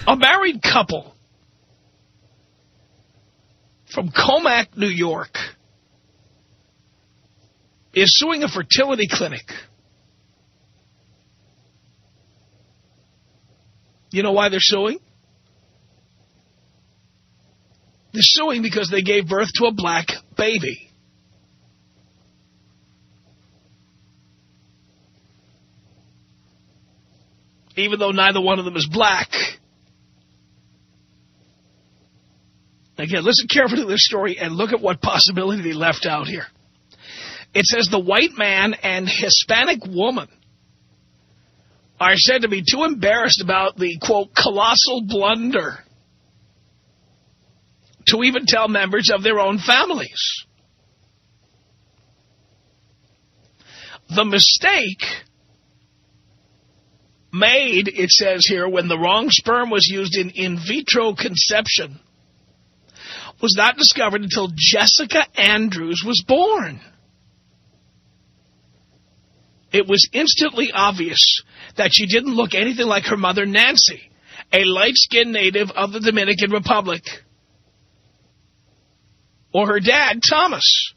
A married couple from Comac, New York, is suing a fertility clinic. You know why they're suing? They're suing because they gave birth to a black baby. Even though neither one of them is black. Again, listen carefully to this story and look at what possibility they left out here. It says the white man and Hispanic woman are said to be too embarrassed about the, quote, colossal blunder to even tell members of their own families. The mistake made, it says here, when the wrong sperm was used in vitro conception was not discovered until Jessica Andrews was born. It was instantly obvious that she didn't look anything like her mother, Nancy, a light-skinned native of the Dominican Republic, or her dad, Thomas.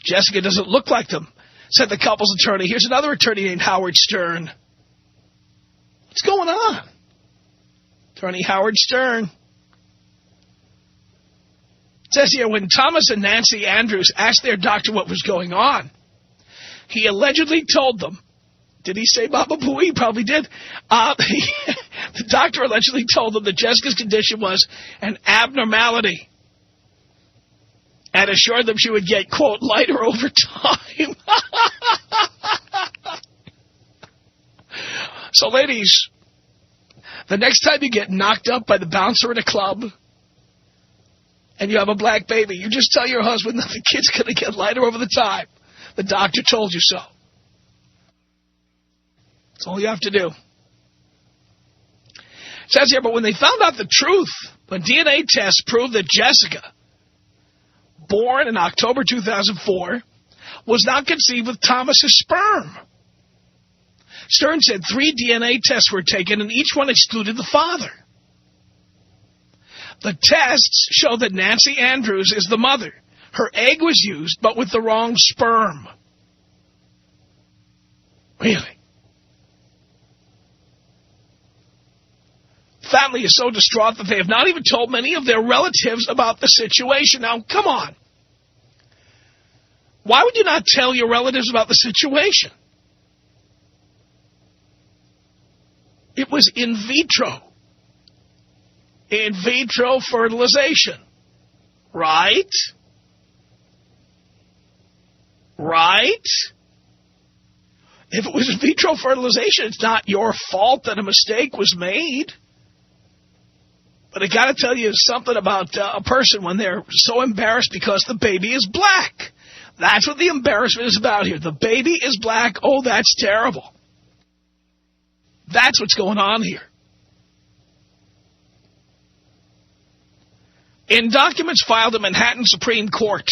Jessica doesn't look like them, said the couple's attorney. Here's another attorney named Howard Stern. What's going on? Attorney Howard Stern. It says here, when Thomas and Nancy Andrews asked their doctor what was going on, he allegedly told them, did he say Baba Booey? He probably did. The doctor allegedly told them that Jessica's condition was an abnormality and assured them she would get, quote, lighter over time. So, ladies, the next time you get knocked up by the bouncer at a club and you have a black baby, you just tell your husband that the kid's going to get lighter over the time. The doctor told you so. That's all you have to do. It says here, but when they found out the truth, when DNA tests proved that Jessica, born in October 2004, was not conceived with Thomas's sperm. Stern said 3 DNA tests were taken and each one excluded the father. The tests show that Nancy Andrews is the mother. Her egg was used, but with the wrong sperm. Really? Family is so distraught that they have not even told many of their relatives about the situation. Now, come on. Why would you not tell your relatives about the situation? It was in vitro. In vitro fertilization. Right? Right? If it was in vitro fertilization, it's not your fault that a mistake was made. But I got to tell you something about a person when they're so embarrassed because the baby is black. That's what the embarrassment is about here. The baby is black. Oh, that's terrible. That's what's going on here. In documents filed at Manhattan Supreme Court,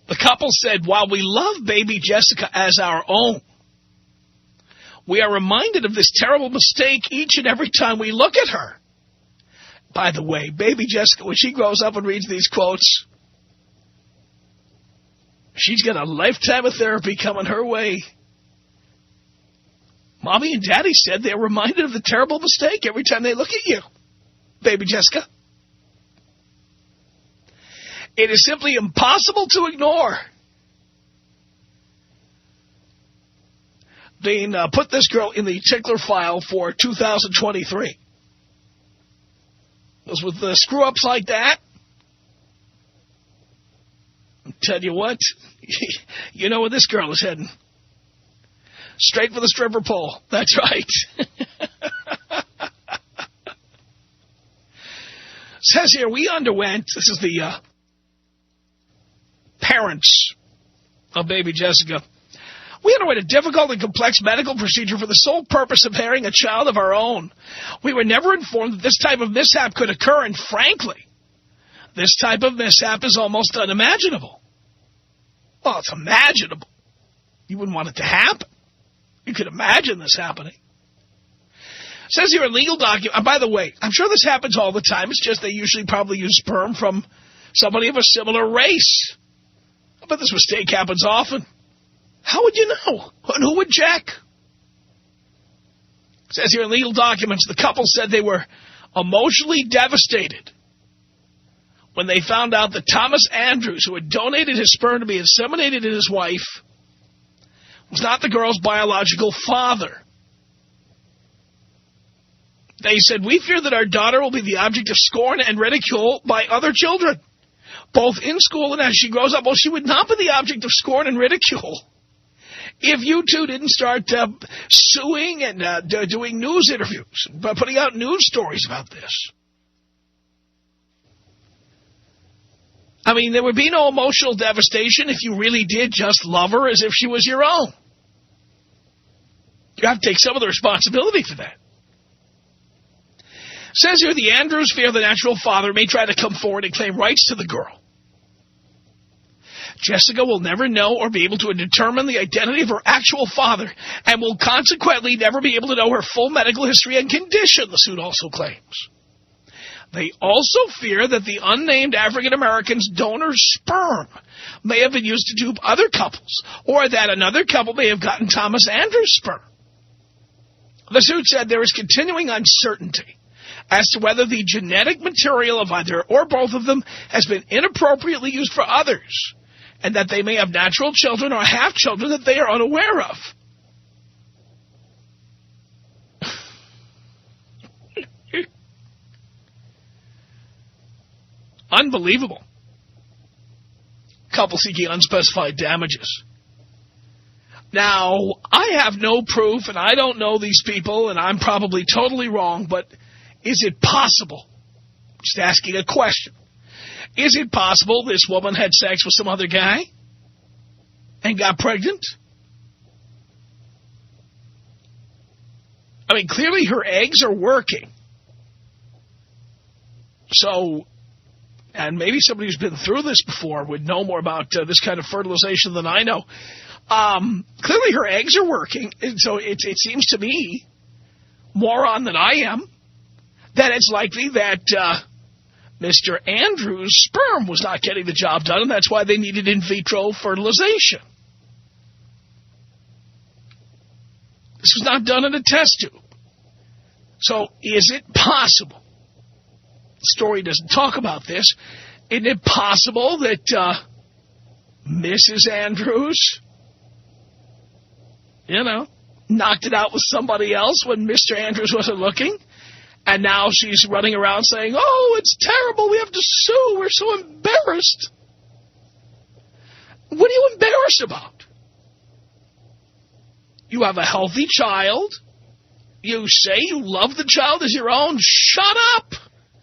the couple said, while we love baby Jessica as our own, we are reminded of this terrible mistake each and every time we look at her. By the way, baby Jessica, when she grows up and reads these quotes, she's got a lifetime of therapy coming her way. Mommy and Daddy said they're reminded of the terrible mistake every time they look at you, baby Jessica. It is simply impossible to ignore. Dean, put this girl in the tickler file for 2023. Because with the screw-ups like that, I'll tell you what, you know where this girl is heading. Straight for the stripper pole. That's right. Says here, we underwent, this is the parents of baby Jessica, we underwent a difficult and complex medical procedure for the sole purpose of bearing a child of our own. We were never informed that this type of mishap could occur, and frankly, this type of mishap is almost unimaginable. Well, it's imaginable. You wouldn't want it to happen. You could imagine this happening. It says here in legal document, by the way, I'm sure this happens all the time. It's just they usually probably use sperm from somebody of a similar race. I bet this mistake happens often. How would you know? And who would check? It says here in legal documents, the couple said they were emotionally devastated when they found out that Thomas Andrews, who had donated his sperm to be inseminated in his wife, was not the girl's biological father. They said, we fear that our daughter will be the object of scorn and ridicule by other children, both in school and as she grows up. Well, she would not be the object of scorn and ridicule if you two didn't start suing and doing news interviews, putting out news stories about this. I mean, there would be no emotional devastation if you really did just love her as if she was your own. You have to take some of the responsibility for that. It says here, the Andrews fear the natural father may try to come forward and claim rights to the girl. Jessica will never know or be able to determine the identity of her actual father and will consequently never be able to know her full medical history and condition, the suit also claims. They also fear that the unnamed African-American's donor's sperm may have been used to dupe other couples, or that another couple may have gotten Thomas Andrews' sperm. The suit said there is continuing uncertainty as to whether the genetic material of either or both of them has been inappropriately used for others, and that they may have natural children or half-children that they are unaware of. Unbelievable. Couple seeking unspecified damages. Now, I have no proof, and I don't know these people, and I'm probably totally wrong, but is it possible, just asking a question, is it possible this woman had sex with some other guy and got pregnant? I mean, clearly her eggs are working. So, and maybe somebody who's been through this before would know more about this kind of fertilization than I know. Clearly her eggs are working, and so it seems to me, moron than I am, that it's likely that Mr. Andrews' sperm was not getting the job done, and that's why they needed in vitro fertilization. This was not done in a test tube. So is it possible? The story doesn't talk about this. Isn't it possible that Mrs. Andrews, knocked it out with somebody else when Mr. Andrews wasn't looking? And now she's running around saying, oh, it's terrible, we have to sue, we're so embarrassed. What are you embarrassed about? You have a healthy child. You say you love the child as your own. Shut up.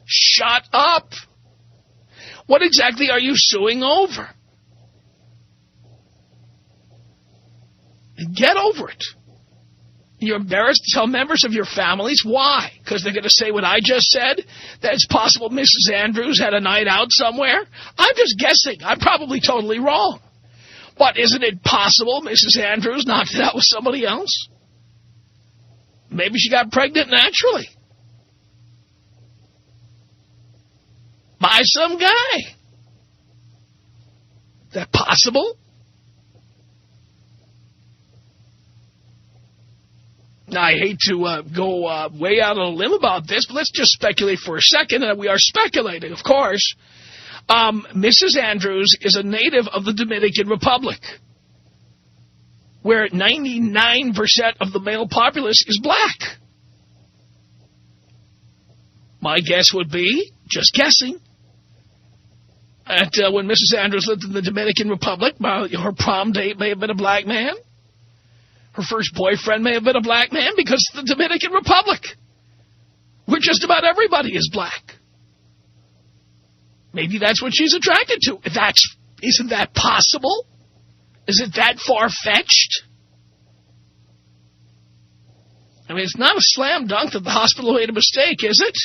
Shut up. What exactly are you suing over? Get over it. You're embarrassed to tell members of your families. Why? Because they're going to say what I just said? That it's possible Mrs. Andrews had a night out somewhere? I'm just guessing. I'm probably totally wrong. But isn't it possible Mrs. Andrews knocked it out with somebody else? Maybe she got pregnant naturally. By some guy. Is that possible? Now, I hate to go way out on a limb about this, but let's just speculate for a second, and we are speculating, of course. Mrs. Andrews is a native of the Dominican Republic, where 99% of the male populace is black. My guess would be, just guessing, that when Mrs. Andrews lived in the Dominican Republic, her prom date may have been a black man. Her first boyfriend may have been a black man, because it's the Dominican Republic, where just about everybody is black. Maybe that's what she's attracted to. Isn't that possible? Is it that far-fetched? I mean, it's not a slam dunk that the hospital made a mistake, is it?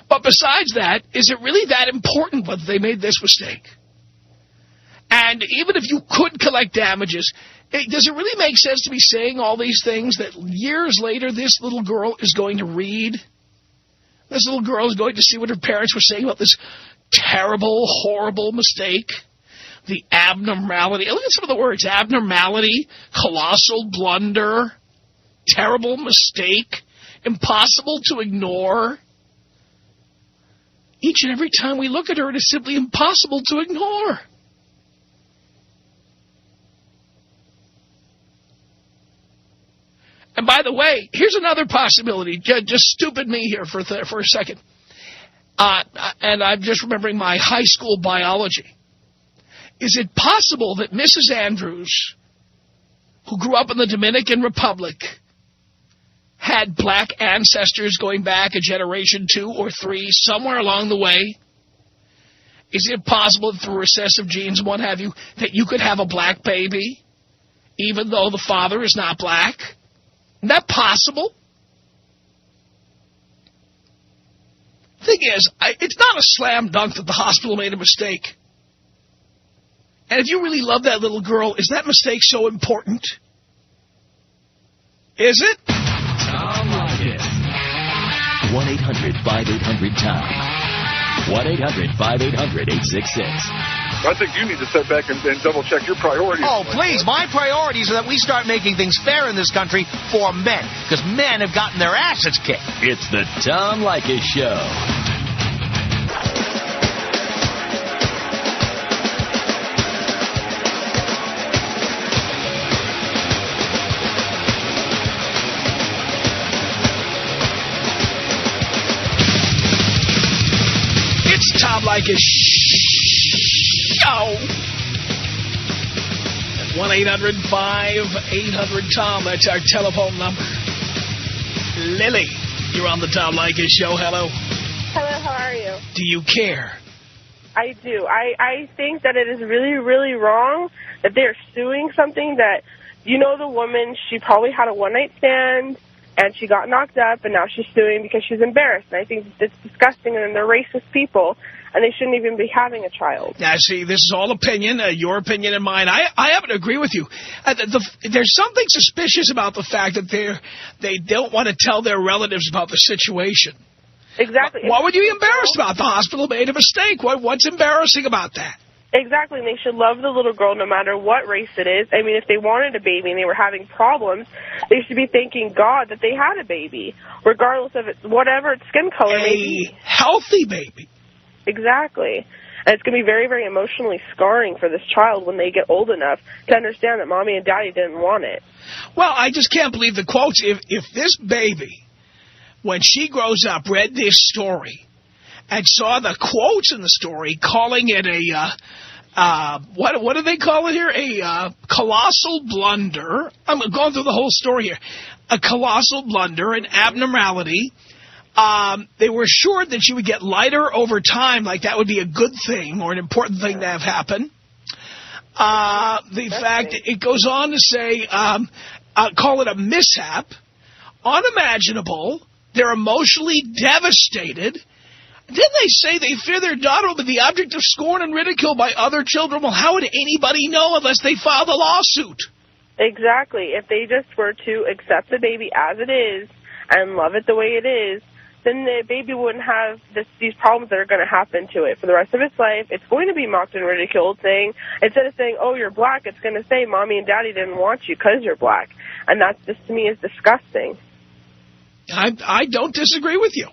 But besides that, is it really that important whether they made this mistake? And even if you could collect damages, does it really make sense to be saying all these things that years later this little girl is going to read? This little girl is going to see what her parents were saying about this terrible, horrible mistake. The abnormality. Look at some of the words. Abnormality, colossal blunder, terrible mistake, impossible to ignore. Each and every time we look at her, it is simply impossible to ignore. And by the way, here's another possibility. Just stupid me here for a second. And I'm just remembering my high school biology. Is it possible that Mrs. Andrews, who grew up in the Dominican Republic, had black ancestors going back a generation 2 or 3 somewhere along the way? Is it possible that through recessive genes and what have you, that you could have a black baby, even though the father is not black? Isn't that possible? Thing is, it's not a slam dunk that the hospital made a mistake. And if you really love that little girl, is that mistake so important? Is it? Tom Leykis. 1-800-5800-TOM. 1-800-5800-866. I think you need to step back and double-check your priorities. Oh, please. My priorities are that we start making things fair in this country for men, because men have gotten their asses kicked. It's the Tom Leykis Show. It's Tom Leykis Show. 1-800-5800-TOM. That's our telephone number. Lily, you're on the Tom Leykis Show. Hello. Hello, how are you? Do you care? I do. I think that it is really, really wrong that they're suing something that, you know, the woman, she probably had a one-night stand, and she got knocked up, and now she's suing because she's embarrassed. And I think it's disgusting, and they're racist people, and they shouldn't even be having a child. Now, see, this is all opinion, your opinion and mine. I happen to agree with you. There's something suspicious about the fact that they don't want to tell their relatives about the situation. Exactly. What would you be embarrassed about? The hospital made a mistake. What's embarrassing about that? Exactly, and they should love the little girl no matter what race it is. I mean, if they wanted a baby and they were having problems, they should be thanking God that they had a baby, regardless of whatever its skin color may be. A healthy baby. Exactly. And it's going to be very, very emotionally scarring for this child when they get old enough to understand that Mommy and Daddy didn't want it. Well, I just can't believe the quotes. If this baby, when she grows up, read this story and saw the quotes in the story calling it what do they call it here? A colossal blunder. I'm going through the whole story here. A colossal blunder, an abnormality. They were assured that she would get lighter over time, like that would be a good thing or an important thing to have happen. The fact it goes on to say, call it a mishap, unimaginable, they're emotionally devastated. Then they say they fear their daughter will be the object of scorn and ridicule by other children. Well, how would anybody know unless they filed a lawsuit? Exactly. If they just were to accept the baby as it is and love it the way it is, then the baby wouldn't have these problems that are going to happen to it for the rest of its life. It's going to be mocked and ridiculed, instead of saying, oh, you're black, it's going to say, Mommy and Daddy didn't want you because you're black. And that, just to me, is disgusting. I don't disagree with you.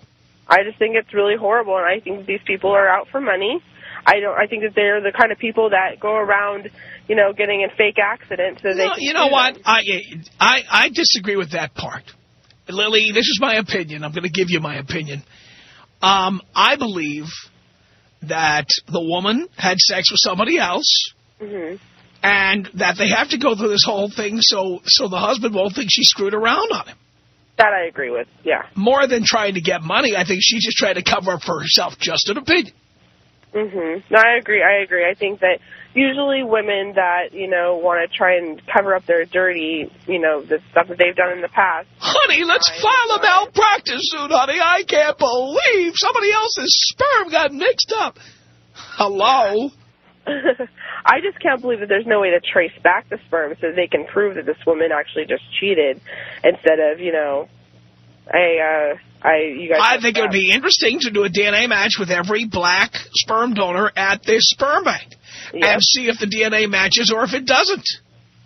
I just think it's really horrible, and I think these people are out for money. I think that they're the kind of people that go around, getting in fake accidents. So they you know what? I disagree with that part. Lily, this is my opinion. I'm going to give you my opinion. I believe that the woman had sex with somebody else, and that they have to go through this whole thing so the husband won't think she screwed around on him. That I agree with, yeah. More than trying to get money, I think she's just trying to cover up for herself. Just an opinion. No, I agree. I think that usually women that, want to try and cover up their dirty, the stuff that they've done in the past. Honey, let's file a malpractice suit, honey. I can't believe somebody else's sperm got mixed up. Hello? I just can't believe that there's no way to trace back the sperm so they can prove that this woman actually just cheated instead of, you know, you guys. I think it would be interesting to do a DNA match with every black sperm donor at this sperm bank and see if the DNA matches or if it doesn't.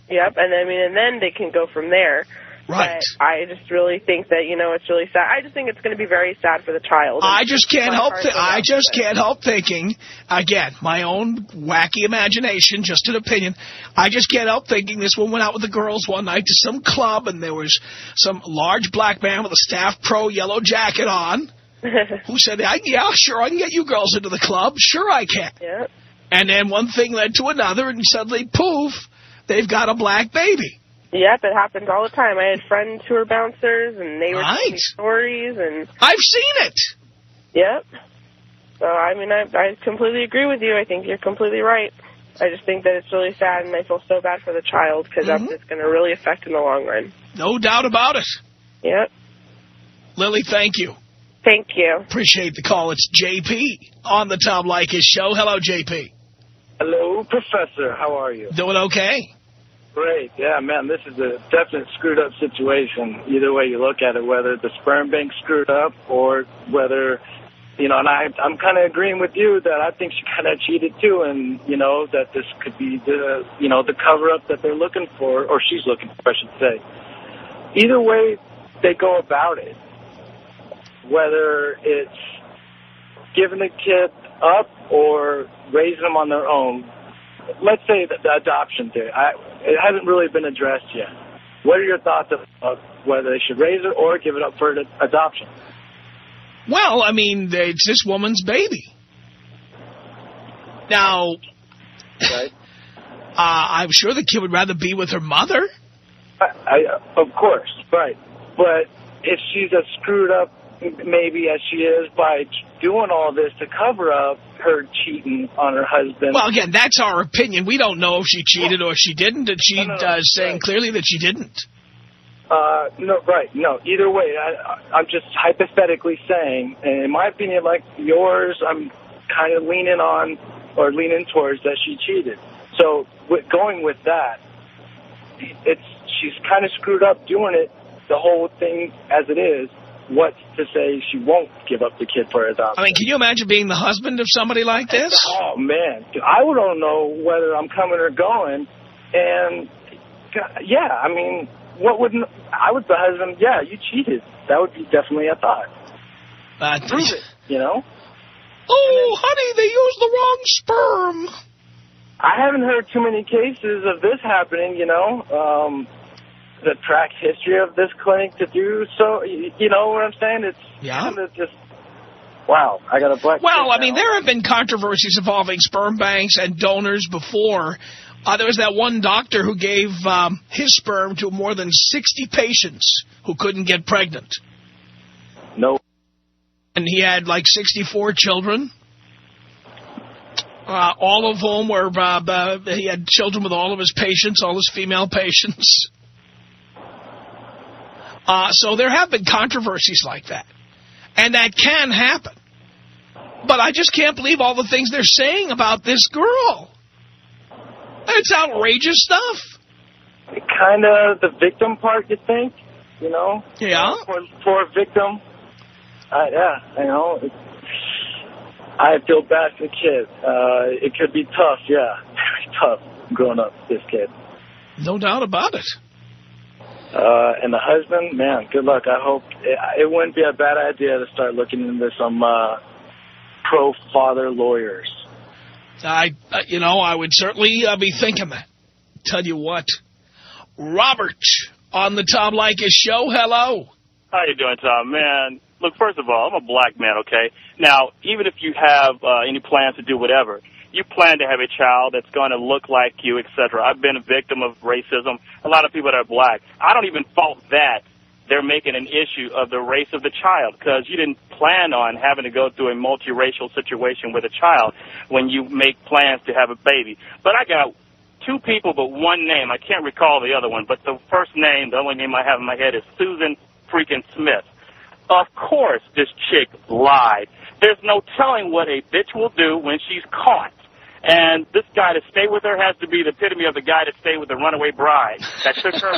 Yep, and then they can go from there. Right. But I just really think that, you know, it's really sad. I just think it's going to be very sad for the child. I just can't help thinking, again, my own wacky imagination, just an opinion, I just can't help thinking this woman went out with the girls one night to some club and there was some large black man with a Staff Pro yellow jacket on who said, yeah, sure, I can get you girls into the club. Sure I can. Yeah. And then one thing led to another and suddenly, poof, they've got a black baby. Yep, it happens all the time. I had friends who were bouncers, and they were telling me stories. And I've seen it. Yep. So, I mean, I completely agree with you. I think you're completely right. I just think that it's really sad, and I feel so bad for the child because that's going to really affect in the long run. No doubt about it. Yep. Lily, thank you. Thank you. Appreciate the call. It's JP on the Tom Leykis Show. Hello, JP. Hello, Professor. How are you? Doing okay. Great. Yeah, man, this is a definite screwed-up situation, either way you look at it, whether the sperm bank screwed up or whether, you know, and I'm kind of agreeing with you that I think she kind of cheated too, and, you know, that this could be the, you know, the cover-up that they're looking for, or she's looking for, I should say. Either way they go about it, whether it's giving the kid up or raising them on their own, let's say the adoption theory. It hasn't really been addressed yet. What are your thoughts of whether they should raise it or give it up for adoption? Well, I mean, it's this woman's baby. Now, right. I'm sure the kid would rather be with her mother. Of course, right. But if she's as screwed up maybe as she is by doing all this to cover up her cheating on her husband. Well, again, that's our opinion. We don't know if she cheated or she didn't, and she's saying clearly that she didn't. No, right. No, either way, I'm just hypothetically saying, and in my opinion, like yours, I'm kind of leaning towards that she cheated. So going with that, she's kind of screwed up doing it, the whole thing as it is. What's to say she won't give up the kid for adoption? I mean, can you imagine being the husband of somebody like this? Oh, man. I don't know whether I'm coming or going. And, yeah, I mean, I was the husband. Yeah, you cheated. That would be definitely a thought. Prove it, you know? Oh, honey, they used the wrong sperm. I haven't heard too many cases of this happening, you know. The track history of this clinic to do so, you know what I'm saying? It's kind of just, wow, I got a black. Well, I mean, there have been controversies involving sperm banks and donors before. There was that one doctor who gave his sperm to more than 60 patients who couldn't get pregnant. No. And he had like 64 children, all of whom were, he had children with all of his patients, all his female patients. So there have been controversies like that. And that can happen. But I just can't believe all the things they're saying about this girl. It's outrageous stuff. Kind of the victim part, you think? You know? Yeah. Poor victim. Yeah, you know. I feel bad for the kid. It could be tough, yeah. Very tough growing up with this kid. No doubt about it. And the husband, man, good luck. I hope it wouldn't be a bad idea to start looking into some pro-father lawyers. I would certainly be thinking that. Tell you what. Robert on the Tom Leykis Show. Hello. How you doing, Tom? Man, look, first of all, I'm a black man, okay? Now, even if you have any plans to do whatever, you plan to have a child that's going to look like you, etc. I've been a victim of racism. A lot of people that are black. I don't even fault that they're making an issue of the race of the child because you didn't plan on having to go through a multiracial situation with a child when you make plans to have a baby. But I got two people but one name. I can't recall the other one, but the first name, the only name I have in my head is Susan freaking Smith. Of course this chick lied. There's no telling what a bitch will do when she's caught. And this guy to stay with her has to be the epitome of the guy that stayed with the runaway bride that took her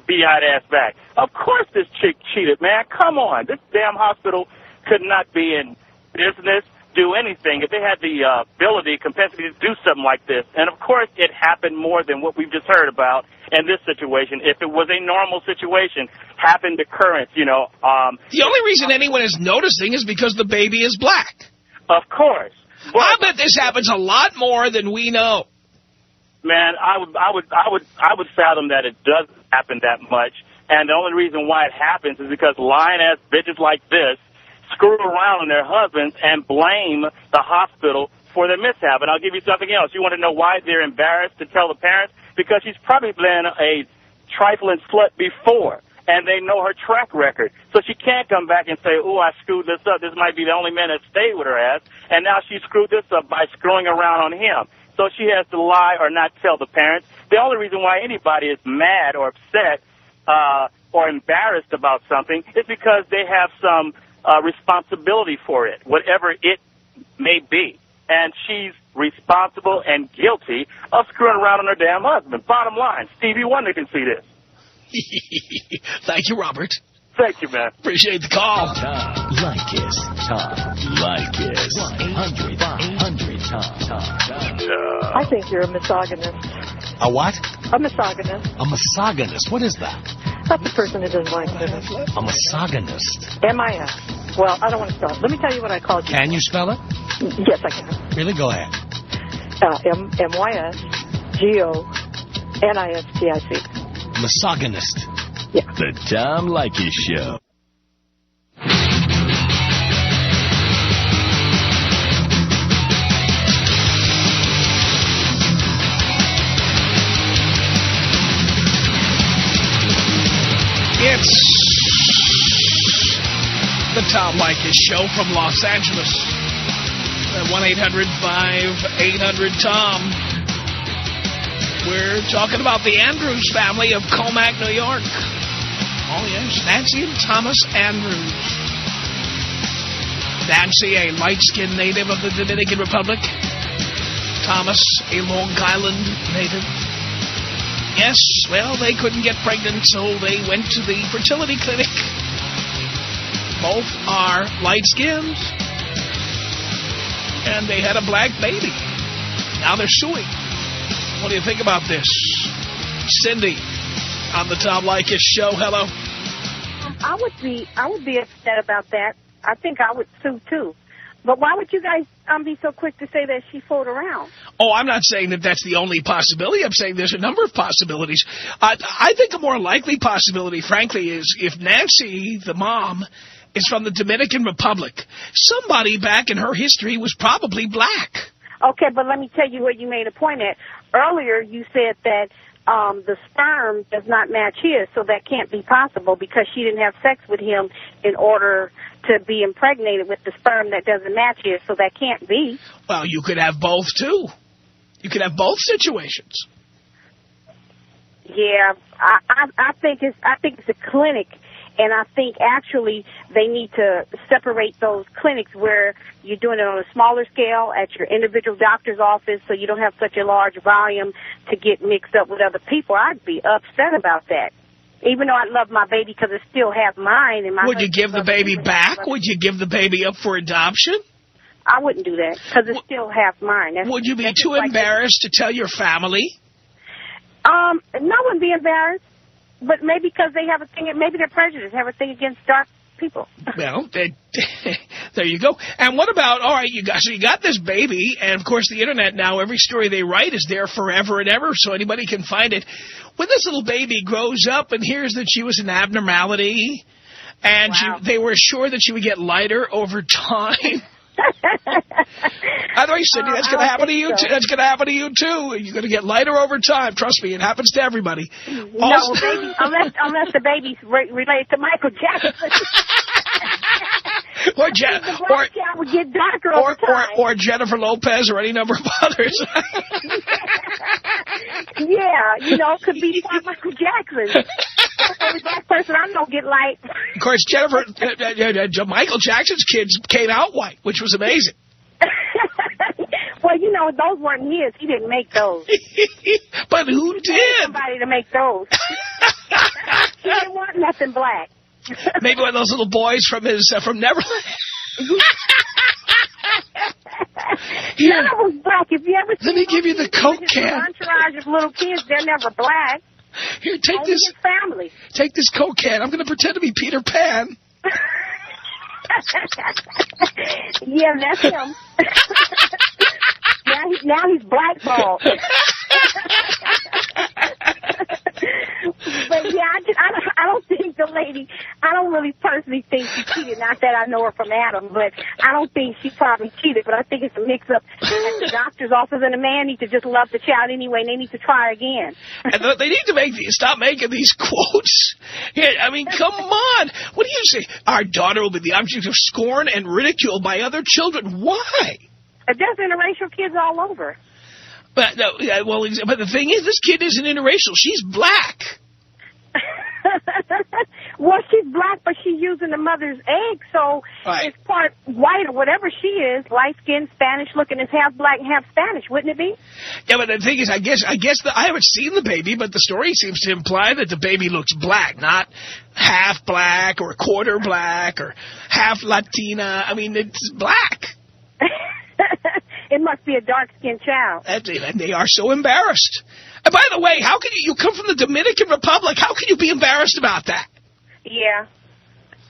beat-eyed ass back. Of course this chick cheated, man. Come on. This damn hospital could not be in business, do anything if they had the ability, capacity to do something like this. And, of course, it happened more than what we've just heard about in this situation. If it was a normal situation, happened occurrence, you know. The only reason anyone is noticing is because the baby is black. Of course. But, I bet this happens a lot more than we know. Man, I would fathom that it doesn't happen that much. And the only reason why it happens is because lying-ass bitches like this screw around on their husbands and blame the hospital for their mishap. And I'll give you something else. You want to know why they're embarrassed to tell the parents? Because she's probably been a trifling slut before, and they know her track record. So she can't come back and say, oh, I screwed this up. This might be the only man that stayed with her ass, and now she screwed this up by screwing around on him. So she has to lie or not tell the parents. The only reason why anybody is mad or upset or embarrassed about something is because they have some responsibility for it, whatever it may be. And she's responsible and guilty of screwing around on her damn husband. Bottom line, Stevie Wonder can see this. Thank you, Robert. Thank you, man. Appreciate the call. Tom Leykis. Tom Leykis. 1-800-Tom. I think you're a misogynist. A what? A misogynist. A misogynist. What is that? That's a person who doesn't like women. A misogynist. M-I-S. Well, I don't want to spell it. Let me tell you what I called you. Can you spell it? Yes, I can. Really? Go ahead. M-Y-S-G-O-N-I-S-T-I-C. Misogynist. Yeah. The Tom Leykis Show. It's the Tom Leykis Show from Los Angeles. 1-800-5800-TOM. We're talking about the Andrews family of Commack, New York. Oh, yes, Nancy and Thomas Andrews. Nancy, a light-skinned native of the Dominican Republic. Thomas, a Long Island native. Yes, well, they couldn't get pregnant, so they went to the fertility clinic. Both are light-skinned. And they had a black baby. Now they're suing. What do you think about this? Cindy, on the Tom Leykis Show. Hello. I would be upset about that. I think I would sue, too. But why would you guys be so quick to say that she fooled around? Oh, I'm not saying that that's the only possibility. I'm saying there's a number of possibilities. I think a more likely possibility, frankly, is if Nancy, the mom, is from the Dominican Republic, somebody back in her history was probably black. Okay, but let me tell you where you made a point at. Earlier, you said that the sperm does not match his, so that can't be possible because she didn't have sex with him in order to be impregnated with the sperm that doesn't match his, so that can't be. Well, you could have both, too. You could have both situations. Yeah, I think it's a clinic, and I think actually they need to separate those clinics where you're doing it on a smaller scale at your individual doctor's office so you don't have such a large volume to get mixed up with other people. I'd be upset about that. Even though I love my baby because it still has mine. And would you give the baby back? Would you give the baby up for adoption? I wouldn't do that because it still has mine. Would you be too embarrassed to tell your family? No, I wouldn't be embarrassed. But maybe because they have a thing, maybe they're prejudiced, have a thing against dark people. Well, there you go. And what about, all right, you got this baby, and of course the Internet now, every story they write is there forever and ever, so anybody can find it. When this little baby grows up and hears that she was an abnormality, and wow. they were sure that she would get lighter over time. By the way, Cindy, that's going to happen to you. So. That's going to happen to you too. You're going to get lighter over time. Trust me, it happens to everybody. No, baby, unless the baby's related to Michael Jackson. or would get darker over time. Or Jennifer Lopez or any number of others. Yeah, could be Michael Jackson. Every black person I know get light. Of course, Michael Jackson's kids came out white, which was amazing. Well, you know, those weren't his. He didn't make those. But who He did? paid somebody to make those. He didn't want nothing black. Maybe one of those little boys from Neverland. None of them black. If you ever Let me give you the Coke can. Entourage of little kids, they're never black. Here, take Only this. his family. Take this Coke can. I'm going to pretend to be Peter Pan. Yeah, that's him. now he's blackballed. But yeah, I don't think the lady. I don't really personally think she cheated. Not that I know her from Adam, but I don't think she probably cheated. But I think it's a mix-up. And the doctor's office and the man need to just love the child anyway, and they need to try again. And they need to stop making these quotes. Yeah, I mean, come on. What do you say? Our daughter will be the object of scorn and ridicule by other children. Why? There's interracial kids all over. But no, but the thing is, this kid isn't interracial. She's black. Well, she's black, but she's using the mother's egg, so right. It's part white or whatever she is, light-skinned, Spanish-looking, is half black and half Spanish, wouldn't it be? Yeah, but the thing is, I guess I haven't seen the baby, but the story seems to imply that the baby looks black, not half black or quarter black or half Latina. I mean, it's black. It must be a dark-skinned child. That's it, and they are so embarrassed. And by the way, how can you come from the Dominican Republic? How can you be embarrassed about that? Yeah.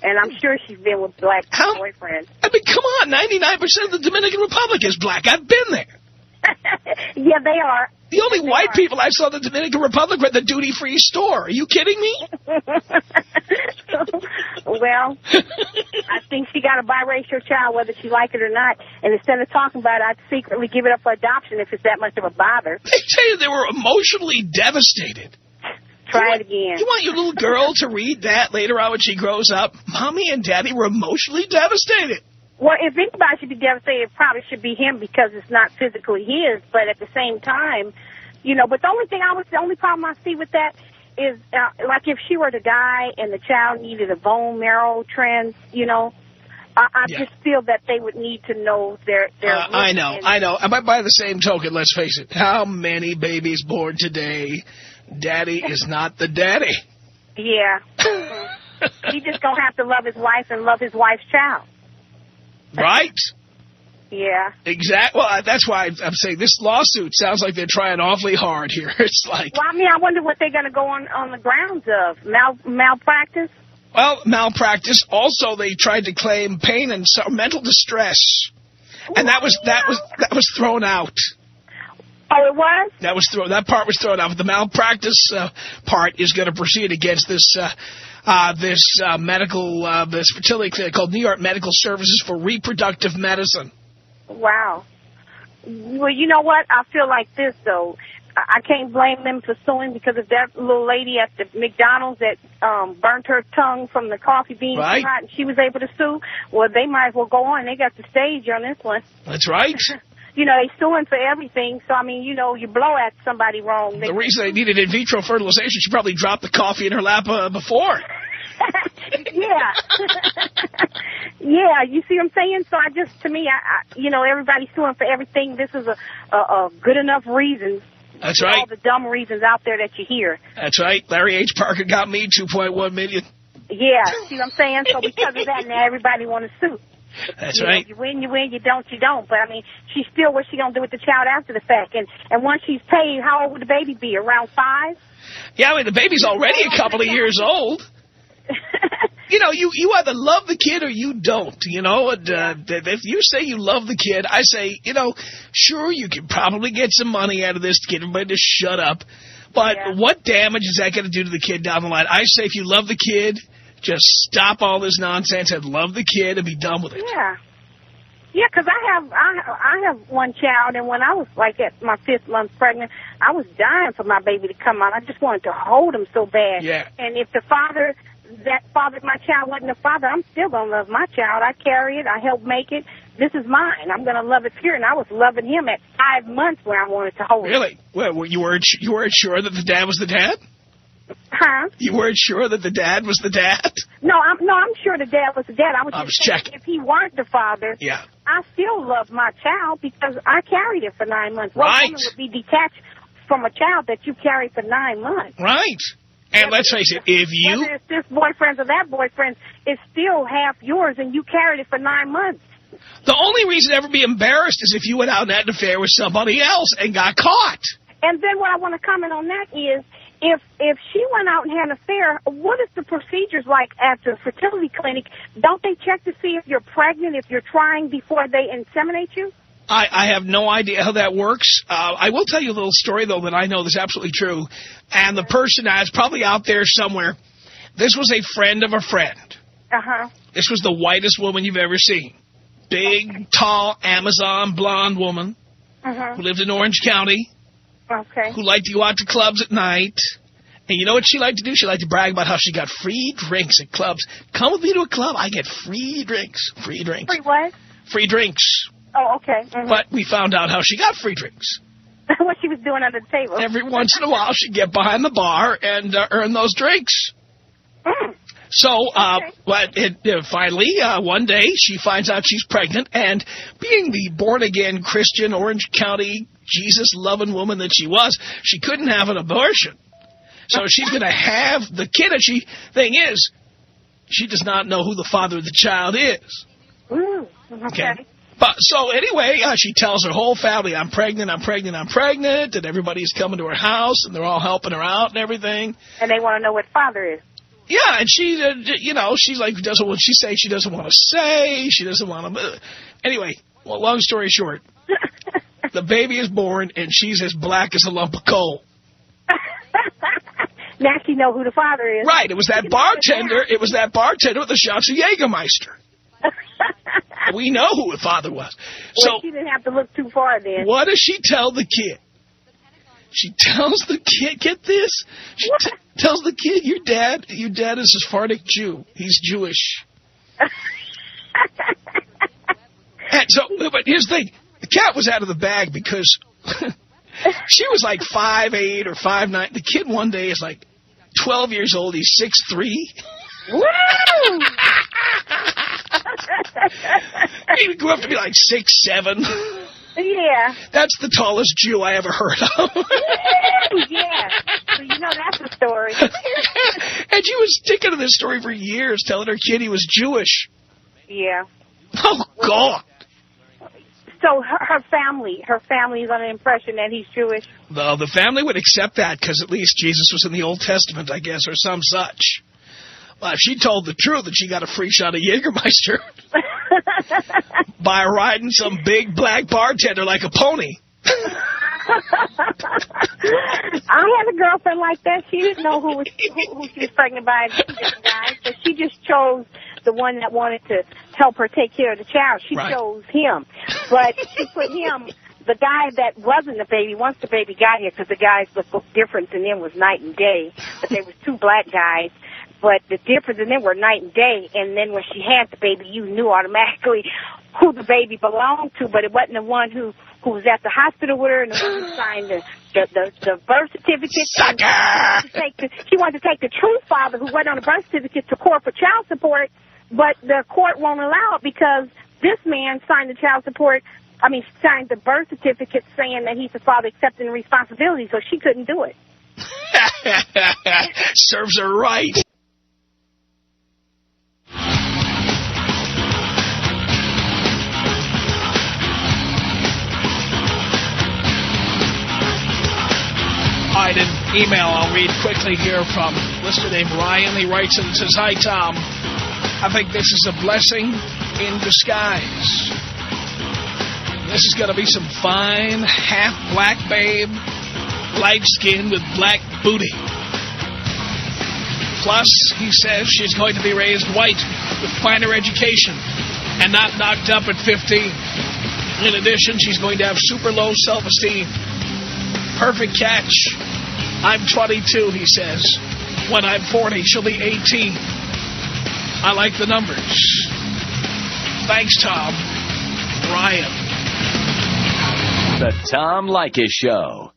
And I'm sure she's been with black boyfriends. I mean, come on, 99% of the Dominican Republic is black. I've been there. Yeah, they are. The only white people I saw in the Dominican Republic were at the duty-free store. Are you kidding me? Well, I think she got a biracial child, whether she like it or not. And instead of talking about it, I'd secretly give it up for adoption if it's that much of a bother. They tell you they were emotionally devastated. Try it again. You want your little girl to read that later on when she grows up? Mommy and Daddy were emotionally devastated. Well, if anybody should be devastated, it probably should be him because it's not physically his. But at the same time, you know, but the only problem I see with that is, like if she were to die and the child needed a bone marrow you know, I just feel that they would need to know their I know. And by the same token, let's face it, how many babies born today, Daddy is not the daddy? Yeah. He just gonna have to love his wife and love his wife's child. Right? Yeah. Exactly. Well, that's why I'm saying this lawsuit sounds like they're trying awfully hard here. It's like... Well, I mean, I wonder what they're going to go on the grounds of. Malpractice? Well, malpractice. Also, they tried to claim pain and mental distress. And that was thrown out. Oh, it was? That part was thrown out. But the malpractice part is going to proceed against this fertility clinic called New York Medical Services for Reproductive Medicine. Wow. Well, you know what? I feel like this, though. I can't blame them for suing because if that little lady at the McDonald's that burnt her tongue from the coffee beans right. hot and she was able to sue, well, they might as well go on. They got the stage on this one. That's right. You know, they suing for everything. So, I mean, you know, you blow at somebody wrong. The reason they needed in vitro fertilization, she probably dropped the coffee in her lap before. Yeah. Yeah, you see what I'm saying? So to me, you know, everybody's suing for everything. This is a good enough reason. That's right. All the dumb reasons out there that you hear. That's right. Larry H. Parker got me $2.1 million. Yeah, see what I'm saying? So because of that, now everybody want to sue. That's right. You win, you don't, you don't. But, I mean, she's still, what's she going to do with the child after the fact? And once she's paid, how old would the baby be? Around 5? Yeah, I mean, the baby's already a couple of years old. You know, you either love the kid or you don't, you know. And, if you say you love the kid, I say, you know, sure, you can probably get some money out of this to get everybody to shut up. But what damage is that going to do to the kid down the line? I say if you love the kid, just stop all this nonsense and love the kid and be done with it. Yeah. Yeah, because I have one child, and when I was, like, at my 5th month pregnant, I was dying for my baby to come out. I just wanted to hold him so bad. Yeah. And if the father that fathered my child wasn't a father, I'm still going to love my child. I carry it. I helped make it. This is mine. I'm going to love it pure. And I was loving him at 5 months when I wanted to hold him. Really? Well, you weren't sure that the dad was the dad? Huh? You weren't sure that the dad was the dad? No, I'm sure the dad was the dad. I was just saying, checking. if he weren't the father, Yeah. I still love my child because I carried it for 9 months. Right. What woman would be detached from a child that you carried for 9 months? Right. And let's face it, if you... Whether it's this boyfriend or that boyfriend, it's still half yours, and you carried it for 9 months. The only reason to ever be embarrassed is if you went out and had an affair with somebody else and got caught. And then what I want to comment on that is, if she went out and had an affair, what is the procedures like at the fertility clinic? Don't they check to see if you're pregnant, if you're trying before they inseminate you? I have no idea how that works. I will tell you a little story, though, that I know is absolutely true. And the person is probably out there somewhere. This was a friend of a friend. Uh-huh. This was the whitest woman you've ever seen. Big, tall, Amazon blonde woman who lived in Orange County. Okay. Who liked to go out to clubs at night. And you know what she liked to do? She liked to brag about how she got free drinks at clubs. Come with me to a club. I get free drinks. Free drinks. Free what? Free drinks. Oh, okay. But we found out how she got free drinks. What she was doing under the table. Every once in a while, she'd get behind the bar and earn those drinks. So, finally, one day, she finds out she's pregnant, and being the born-again Christian, Orange County, Jesus-loving woman that she was, she couldn't have an abortion. So she's going to have the kid, and thing is, she does not know who the father of the child is. Okay. But so anyway, she tells her whole family, I'm pregnant, and everybody's coming to her house, and they're all helping her out and everything. And they want to know what father is. Yeah, and she, she's like, she says she doesn't want to say, she doesn't want to. Anyway, well, long story short, the baby is born, and she's as black as a lump of coal. Now she know who the father is. Right, it was that bartender. It was that bartender with the shots of Jägermeister. We know who the father was. Well, she didn't have to look too far then. What does she tell the kid? She tells the kid, get this? She tells the kid, your dad is a Sephardic Jew. He's Jewish. And so, but here's the thing. The cat was out of the bag because she was like 5'8" or 5'9". The kid one day is like 12 years old. He's 6'3". Woo! He grew up to be like 6'7". Yeah. That's the tallest Jew I ever heard of. Yeah. So you know that's the story. And she was sticking to this story for years, telling her kid he was Jewish. Yeah. Oh, God. So her family is under the impression that he's Jewish? No, the family would accept that because at least Jesus was in the Old Testament, I guess, or some such. Well, if she told the truth that she got a free shot of Jägermeister by riding some big black bartender like a pony. I had a girlfriend like that. She didn't know who she was pregnant by, different guys, but she just chose the one that wanted to help her take care of the child. She chose him. But she put him, the guy that wasn't the baby, once the baby got here, because the guys looked different than them was night and day, but there was two black guys. But the difference in them were night and day, and then when she had the baby, you knew automatically who the baby belonged to, but it wasn't the one who was at the hospital with her and the one who signed the birth certificate. She wanted to take the true father who went on the birth certificate to court for child support, but the court won't allow it because this man signed the signed the birth certificate saying that he's the father accepting the responsibility, so she couldn't do it. Serves her right. All right, an email I'll read quickly here from a listener named Ryan. He writes and says, Hi, Tom. I think this is a blessing in disguise. This is going to be some fine half-black babe, light skin with black booty. Plus, he says she's going to be raised white with finer education and not knocked up at 15. In addition, she's going to have super low self-esteem. Perfect catch. I'm 22, he says. When I'm 40, she'll be 18. I like the numbers. Thanks, Tom. Ryan. The Tom Leykis Show.